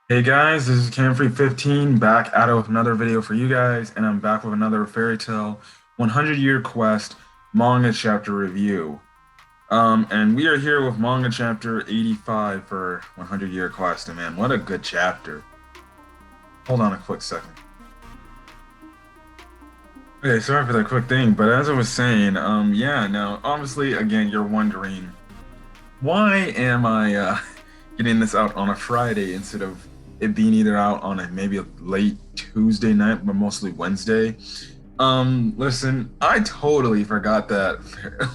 Hey guys, this is Camfrey15 back at it with another video for you guys, and I'm back with another Fairy Tale 100 Year Quest manga chapter review. And we are here with manga chapter 85 for 100 Year Quest, and man, what a good chapter. Hold on a quick second. Okay, sorry for that quick thing, but as I was saying, yeah, now obviously, again, you're wondering, why am I getting this out on a Friday instead of it being either out on maybe a late Tuesday night, but mostly Wednesday? Listen, I totally forgot that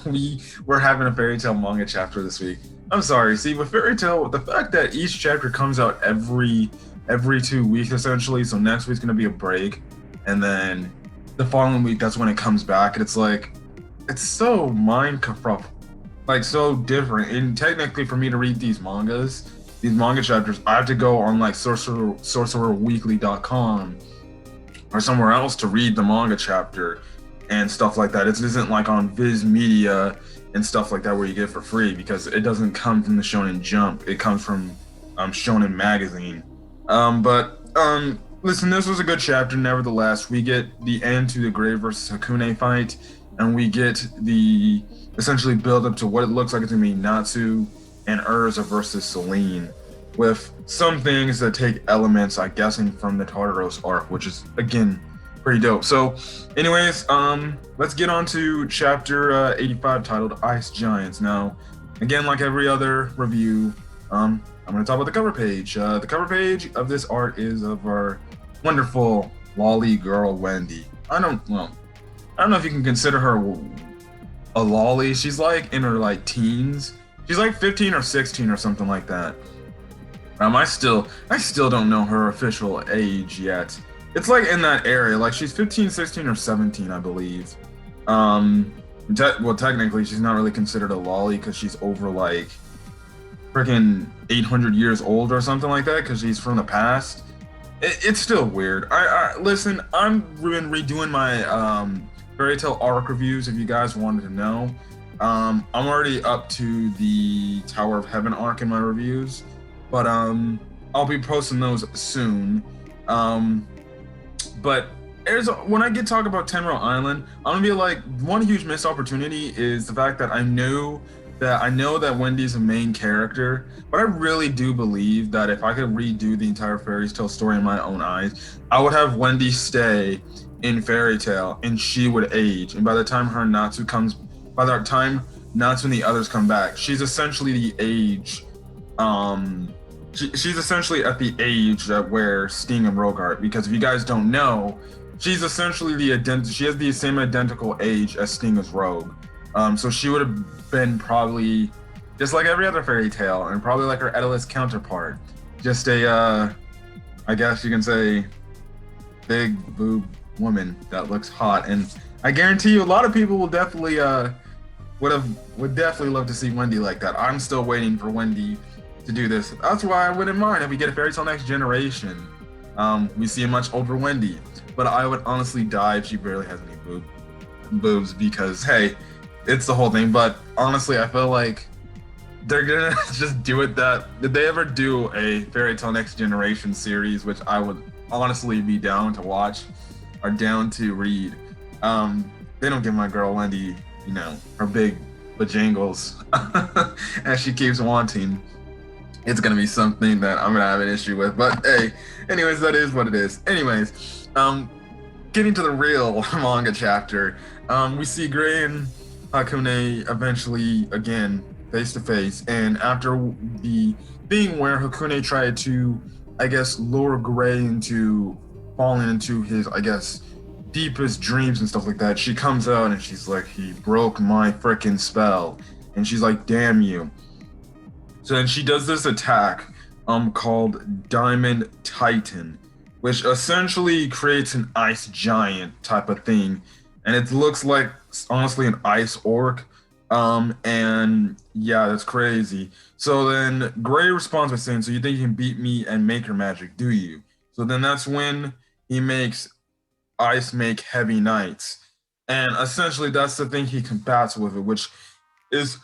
we were having a fairy tale manga chapter this week. I'm sorry. See, with fairy tale, the fact that each chapter comes out every 2 weeks essentially, so next week's gonna be a break, and then the following week that's when it comes back, and it's like it's so mind kerfuffle, like so different. And technically, for me to read these manga chapters, I have to go on like sorcererweekly.com or somewhere else to read the manga chapter and stuff like that. It isn't like on Viz Media and stuff like that where you get it for free, because it doesn't come from the Shonen Jump. It comes from Shonen Magazine. Listen, this was a good chapter. Nevertheless, we get the end to the Gray versus Hakune fight, and we get the essentially build up to what it looks like it's gonna be Natsu and Urza versus Celine, with some things that take elements, I'm guessing, from the Tartaros arc, which is again pretty dope. So, anyways, let's get on to chapter 85, titled Ice Giants. Now, again, like every other review, I'm going to talk about the cover page. The cover page of this art is of our wonderful lolly girl Wendy. I don't know if you can consider her a lolly. She's like in her like teens. She's like 15 or 16 or something like that. I still don't know her official age yet. It's like in that area, like she's 15, 16, or 17, I believe. Well, technically, she's not really considered a lolly because she's over like freaking 800 years old or something like that, because she's from the past. It's still weird. Listen, I'm been redoing my fairy tale arc reviews. If you guys wanted to know, I'm already up to the Tower of Heaven arc in my reviews, but I'll be posting those soon. But when I get talk about Tenro Island, I'm gonna be like, one huge missed opportunity is the fact that I know that Wendy's a main character, but I really do believe that if I could redo the entire fairy tale story in my own eyes, I would have Wendy stay in fairy tale and she would age. And by the time Natsu and the others come back, she's essentially the age. She's essentially at the age that where Sting and Rogue are, because if you guys don't know, she's essentially she has the same identical age as Sting as Rogue. So she would have been probably just like every other fairy tale, and probably like her Edalus counterpart, just a I guess you can say big boob woman that looks hot. And I guarantee you a lot of people will definitely would definitely love to see Wendy like that. I'm still waiting for Wendy to do this. That's why I wouldn't mind if we get a Fairy Tale Next Generation. We see a much older Wendy, but I would honestly die if she barely has any boobs, because hey, it's the whole thing. But honestly, I feel like they're gonna just do it. Did they ever do a Fairy Tale Next Generation series, which I would honestly be down to watch or down to read? They don't give my girl Wendy, her big bajangles as she keeps wanting. It's gonna be something that I'm gonna have an issue with. But hey, anyways, that is what it is. Anyways, getting to the real manga chapter, we see Gray and Hakune eventually again face to face, and after the thing where Hakune tried to, I guess, lure Gray into falling into his, I guess, deepest dreams and stuff like that, she comes out and she's like, he broke my freaking spell, and she's like, damn you. So then she does this attack called Diamond Titan, which essentially creates an ice giant type of thing, and it looks like honestly an ice orc. And yeah, that's crazy. So then Gray responds by saying, so you think you can beat me and make your magic, do you? So then that's when he makes ice make heavy knights, and essentially that's the thing he combats with it, which is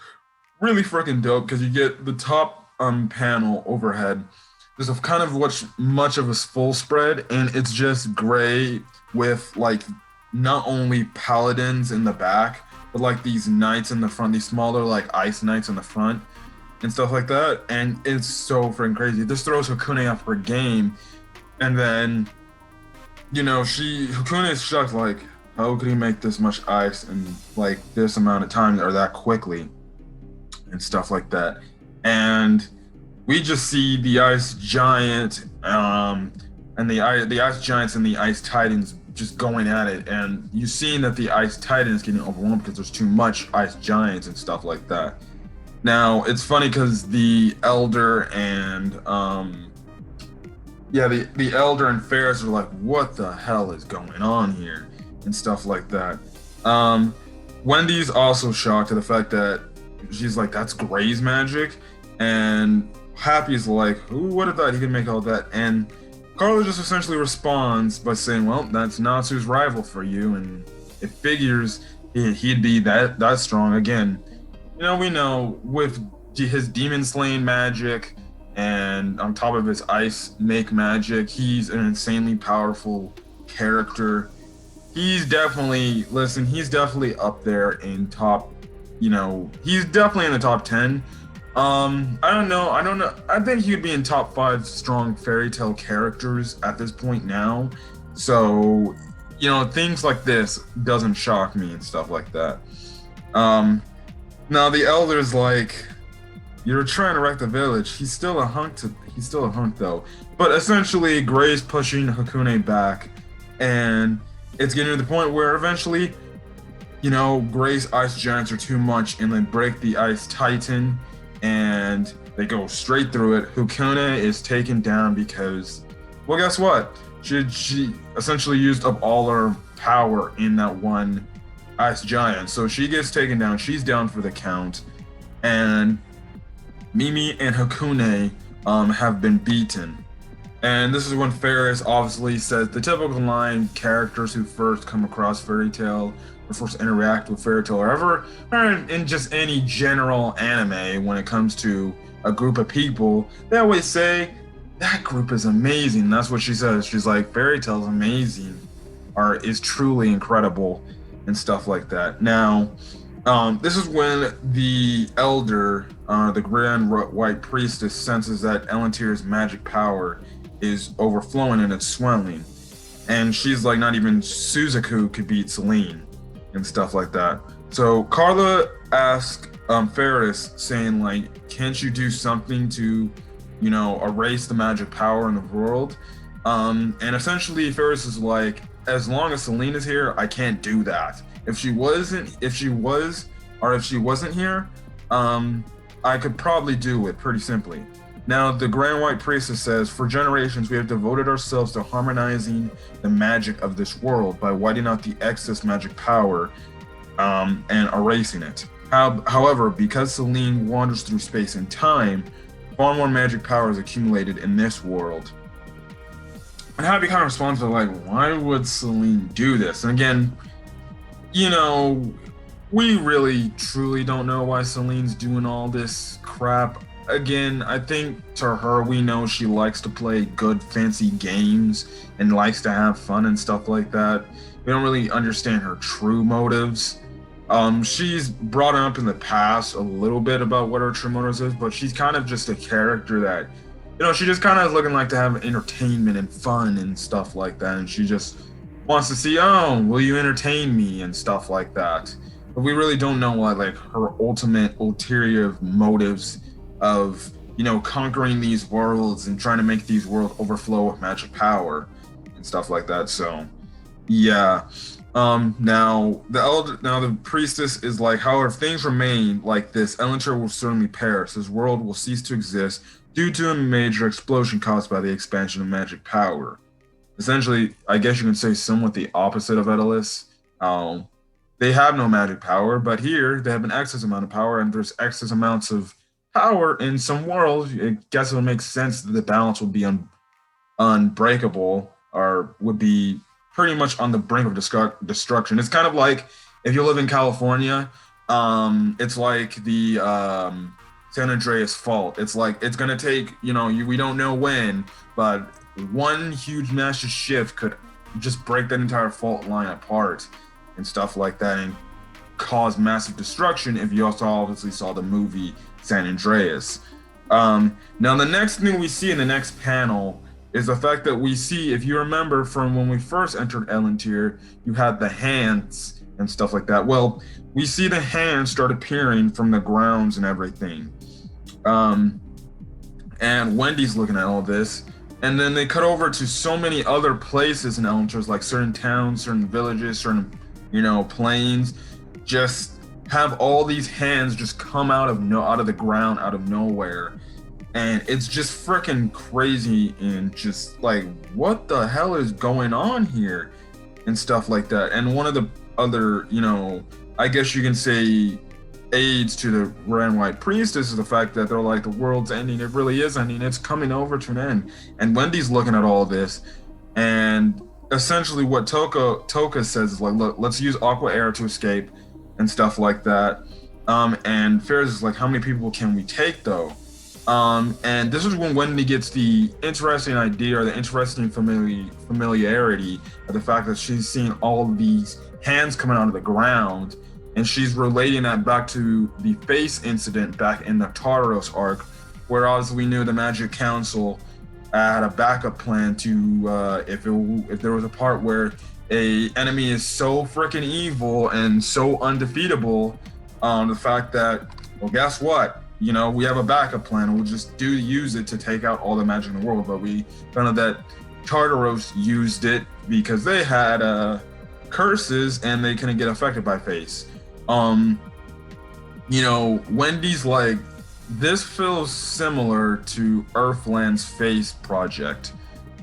really freaking dope, because you get the top panel overhead. There's a kind of what's much of a full spread, and it's just gray with like not only paladins in the back, but like these knights in the front, these smaller like ice knights in the front and stuff like that. And it's so freaking crazy. This throws Hakune off her game, and then Hakune is shocked, like, how could he make this much ice in like this amount of time or that quickly and stuff like that. And we just see the ice giant and the ice giants and the ice titans just going at it, and you seeing that the ice titan is getting overwhelmed because there's too much ice giants and stuff like that. Now it's funny because the elder and the elder and Ferris are like, what the hell is going on here and stuff like that. Wendy's also shocked at the fact that she's like, that's Gray's magic, and Happy's like, who would have thought he could make all that? And Carla just essentially responds by saying, well, that's Natsu's rival for you, and it figures he'd be that strong. Again, we know with his demon slaying magic and on top of his ice make magic, he's an insanely powerful character. He's definitely up there in top, he's definitely in the top 10. I don't know. I think he would be in top 5 strong fairy tale characters at this point now. So, things like this doesn't shock me and stuff like that. Now the elder's like, you're trying to wreck the village. He's still a hunk though. But essentially Gray's pushing Hakune back, and it's getting to the point where eventually, Gray's ice giants are too much and they break the ice titan and they go straight through it. Hakune is taken down because, well, guess what? She essentially used up all her power in that one ice giant. So she gets taken down. She's down for the count. And Mimi and Hakune have been beaten. And this is when Ferris obviously says the typical line, characters who first come across fairy tale or first interact with fairy tale or ever, or in just any general anime when it comes to a group of people, they always say, that group is amazing. That's what she says. She's like, fairy tale's amazing, or is truly incredible and stuff like that. Now, this is when the elder, the Grand White Priestess, senses that Elentir's magic power is overflowing and it's swelling. And she's like, not even Suzaku could beat Celine and stuff like that. So Carla asks Ferris, saying like, can't you do something to, erase the magic power in the world? And essentially Ferris is like, as long as Celine is here, I can't do that. If she wasn't here, I could probably do it pretty simply. Now, the Grand White Priestess says, for generations, we have devoted ourselves to harmonizing the magic of this world by whiting out the excess magic power and erasing it. However, because Celine wanders through space and time, far more magic power is accumulated in this world. And Happy kind of responds to like, why would Celine do this? And again, we really truly don't know why Celine's doing all this crap. Again, I think to her, we know she likes to play good fancy games and likes to have fun and stuff like that. We don't really understand her true motives. She's brought up in the past a little bit about what her true motives is, but she's kind of just a character that, she just kind of is looking like to have entertainment and fun and stuff like that. And she just wants to see, will you entertain me and stuff like that. But we really don't know what like her ultimate ulterior motives of, conquering these worlds and trying to make these worlds overflow with magic power and stuff like that. So, yeah. Now the priestess is like, however, if things remain like this, Elentir will certainly perish. His world will cease to exist due to a major explosion caused by the expansion of magic power. Essentially, I guess you can say somewhat the opposite of Edelus. They have no magic power, but here they have an excess amount of power, and there's excess amounts of power in some worlds. I guess it would make sense that the balance would be unbreakable, or would be pretty much on the brink of destruction. It's kind of like if you live in California, it's like the San Andreas fault. It's like it's gonna take, we don't know when, but one huge massive shift could just break that entire fault line apart and stuff like that, and cause massive destruction. If you also obviously saw the movie San Andreas. Now the next thing we see in the next panel is the fact that we see, if you remember from when we first entered Elentir, you had the hands and stuff like that. Well, we see the hands start appearing from the grounds and everything. And Wendy's looking at all this, and then they cut over to so many other places in Elentir, like certain towns, certain villages, certain, plains, just have all these hands just come out of the ground, out of nowhere. And it's just freaking crazy, and just like, what the hell is going on here and stuff like that. And one of the other, I guess you can say, aids to the Grand White Priestess is the fact that they're like, the world's ending. It really is ending. It's coming over to an end. And Wendy's looking at all this, and essentially what Toka says is like, look, let's use Aqua Air to escape and stuff like that. And Ferris is like, how many people can we take though? And this is when Wendy gets the interesting idea, or the interesting familiarity of the fact that she's seeing all these hands coming out of the ground, and she's relating that back to the face incident back in the Tartaros arc, where obviously we knew the Magic Council had a backup plan to if there was a part where a enemy is so freaking evil and so undefeatable, the fact that, well, guess what? We have a backup plan, and we'll just use it to take out all the magic in the world. But we found out that Tartaros used it because they had curses and they couldn't get affected by face. Wendy's like, this feels similar to Earthland's face project,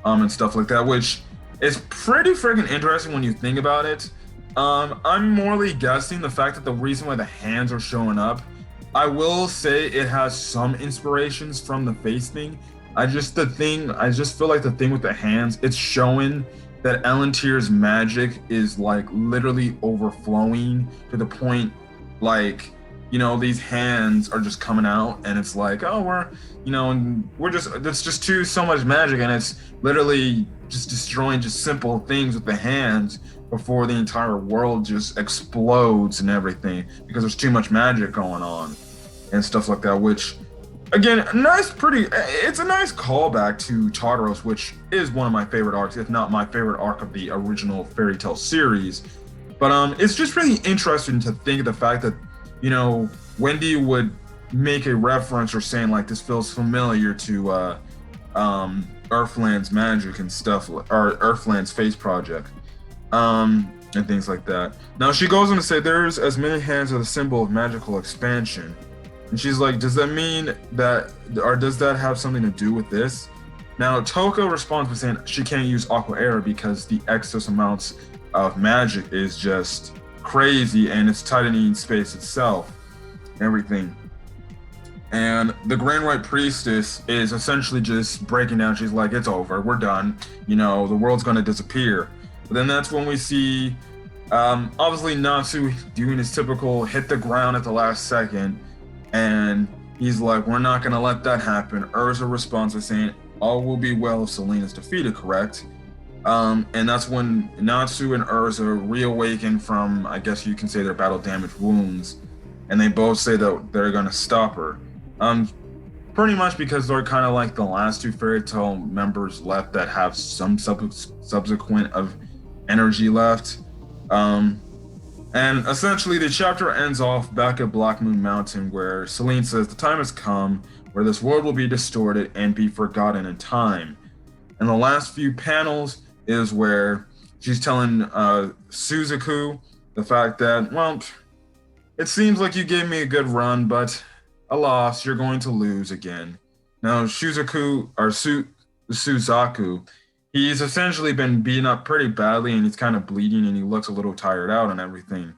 and stuff like that, which is pretty freaking interesting when you think about it. I'm morely guessing the fact that the reason why the hands are showing up, I will say it has some inspirations from the face thing. I just feel like the thing with the hands, it's showing that Elentir's magic is like literally overflowing to the point, like, these hands are just coming out, and it's like, oh, it's just so much magic, and it's literally just destroying just simple things with the hands before the entire world just explodes and everything, because there's too much magic going on and stuff like that, which, again, it's a nice callback to Tartaros, which is one of my favorite arcs, if not my favorite arc of the original fairy tale series. But it's just really interesting to think of the fact that, Wendy would make a reference or saying like, this feels familiar to Earthland's magic and stuff, or Earthland's face project, and things like that. Now she goes on to say, there's as many hands as a symbol of magical expansion. And she's like, does that mean that, or does that have something to do with this? Now Toka responds by saying she can't use Aqua Air because the excess amounts of magic is just crazy, and it's tightening space itself, everything. And the Grand White Priestess is essentially just breaking down. She's like, it's over, we're done, the world's gonna disappear. But then that's when we see obviously Natsu doing his typical hit the ground at the last second, and he's like, we're not gonna let that happen. Urza responds by saying, all will be well if Selene is defeated, correct? And that's when Natsu and Urza reawaken from, I guess you can say, their battle damaged wounds, and they both say that they're gonna stop her. Pretty much because they're kind of like the last two fairy tale members left that have some subsequent of energy left. And essentially the chapter ends off back at Black Moon Mountain, where Selene says the time has come where this world will be distorted and be forgotten in time. And the last few panels is where she's telling Suzaku the fact that, well, it seems like you gave me a good run, but alas, you're going to lose again. Now, Suzaku, he's essentially been beaten up pretty badly, and he's kind of bleeding, and he looks a little tired out and everything.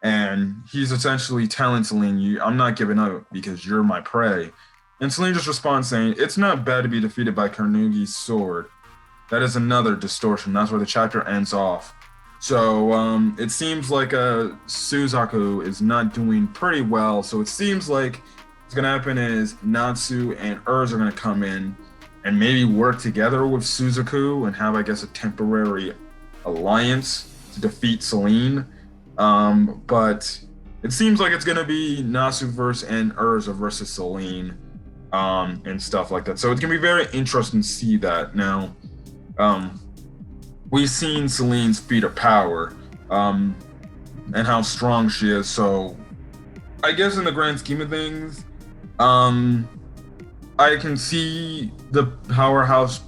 And he's essentially telling Selene, I'm not giving up because you're my prey. And Selene just responds saying, it's not bad to be defeated by Carnegie's sword. That is another distortion. That's where the chapter ends off. So it seems like Suzaku is not doing pretty well. So it seems like what's gonna happen is Natsu and Urz are gonna come in and maybe work together with Suzaku and have, I guess, a temporary alliance to defeat Selene. But it seems like it's gonna be Natsu versus and Urza versus Selene, and stuff like that. So it's gonna be very interesting to see that. Now, we've seen Selene's feat of power, and how strong she is. So I guess in the grand scheme of things, I can see the powerhouse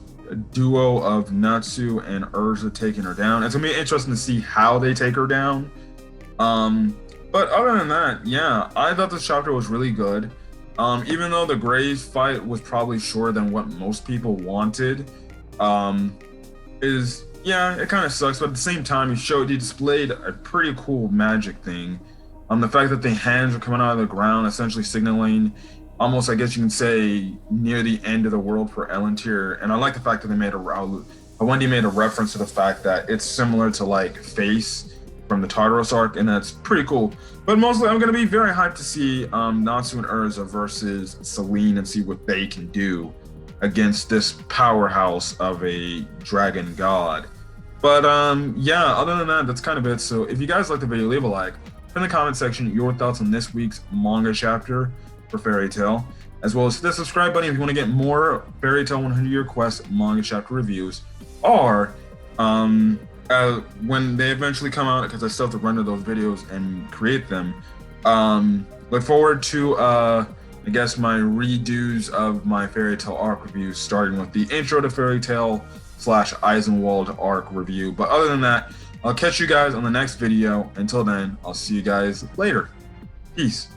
duo of Natsu and Urza taking her down. It's gonna be interesting to see how they take her down. But other than that, yeah, I thought this chapter was really good. Even though the Graves fight was probably shorter than what most people wanted, it kind of sucks. But at the same time, he displayed a pretty cool magic thing. The fact that the hands are coming out of the ground, essentially signaling almost, I guess you can say, near the end of the world for Elentir. And I like the fact that Wendy made a reference to the fact that it's similar to like Face from the Tartaros arc, and that's pretty cool. But mostly, I'm gonna be very hyped to see Natsu and Urza versus Selene and see what they can do against this powerhouse of a dragon god. But yeah, other than that, that's kind of it. So if you guys like the video, leave a like. Put in the comment section your thoughts on this week's manga chapter for Fairy Tail, as well as hit the subscribe button if you want to get more Fairy Tail 100-Year Quest manga chapter reviews, or when they eventually come out, because I still have to render those videos and create them. Look forward to I guess my redos of my Fairy Tail arc reviews, starting with the intro to Fairy Tail / Eisenwald arc review. But other than that, I'll catch you guys on the next video. Until then, I'll see you guys later. Peace.